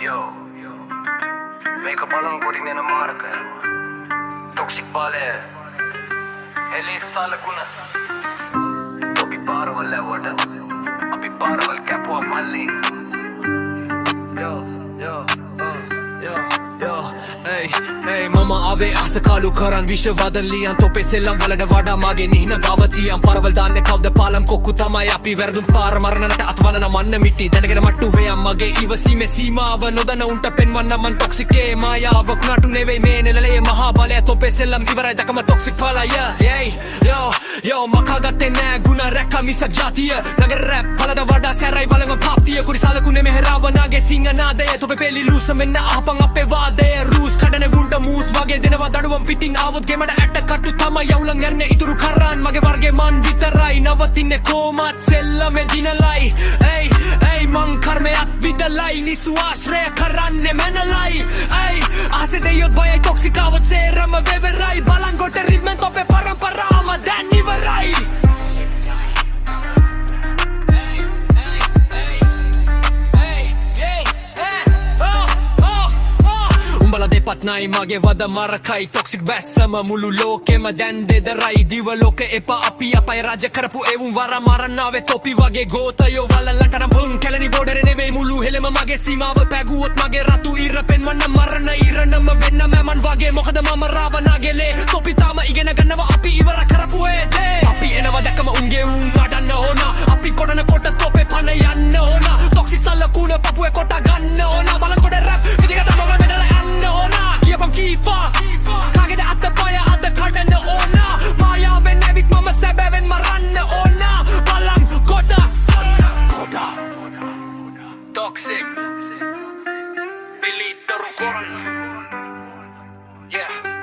Yo, මේක බලන් ගොඩින් යන මාර්ගය ටොක්සික් බලය එලේ සලකුණ අපි පාරවල් ලැවුවට අපි පාරවල් කැපුවා මල්ලි මම ආවේ අස කාලු කරන් විශ්වවදන් ලියන් තොපේ සෙල්ලම් වලට වඩා මගේ නිහින ගවතියම් පරවල් දාන්නේ කවුද පාලම් කොක්කු තමයි අපි වැරදුම් පාර මරණට අත්වන මන්න මිටි දැනගෙන මට්ටු වේයම් මගේ ඉවසීමේ සීමාව නොදන උන්ට පෙන්වන්න මන් ටොක්සිකේ මායාවක් නටු නෙවෙයි මේ නෙලලේ මහා බලය තොපේ සෙල්ලම් ඉවරයි දකම ටොක්සික් ඵලය යෝ මකාගත්තේ නෑ ගුණ රැක මිසක් ජාතිය නගර රැප් පලද වඩා සැරයි බලම පාප්තිය කුරිසාලකුනේ මෙහෙරාවනාගේ සිංහනාදය තොපේ පෙලි ලූස මෙන්න ආපන් අපේ වාදය රූස් කඩන වුන්ට මූස් වගේ දෙනවා දඩුවම් පිටින් ආවොත් ගෙමට ඇට කට්ටු තමයි යවුලන් යන්නේ ඉතුරු කරන් මගේ වර්ගේ මන් විතරයි නවතින්නේ කොමත් සෙල්ලමේ දිනලයි ඒයි මං කර්මයක් විදලයි නිසු ආශ්‍රය කරන්නේ මැනලයි ආසේ දෙයොත් බයයි ටොක්සිකාවොත් සේරම වෙවරයි බලන් ගොට රිද්මෙන් තොපේ පරම්පරාම දැන් ඉවරයි දෙපත්නයි මගේ වද මරකයි ටොක්සික් බැස්සම මුළු ලෝකෙම දැන් දෙදරයි දිව ලෝක එපා අපි අපයි රජ කරපු එවුන් වර මරන්නාවේ තොපි වගේ ගෝතයෝ වලල්ලටනම් පුන් කැලණි බෝඩර නෙවෙයි මුළු හෙළම මගේ සීමාව පැගුවොත් මගේ රතු ඉර පෙන්වන්න මරණ ඉරණම වෙන්න මෑමන් වගේ මොකද මම රාවනාගෙලේ තොපි තාම ඉගෙන ගන්නවා අපි ඉවර කරපු ඒදේ අපි එනවා දැකම උන්ගේ උන් වඩන්න ඕන අපි කොටන කොට තොපේ පන යන්න ඕන ටොක්සික් සල්ලකුණ පපුවේ කොට ගන්න ඕන බලන් කොට රැප් ඉදිකට මම මෙඩල යන්න ඕන කියපම් කීපා කාගෙද අත පය අත කඩන්න ඕන මායාවෙන් ඇවිත් මම සැබෑවෙන් මරන්න ඕන බලන් කොට ටොක්සික් Billy Tarukoran Yeah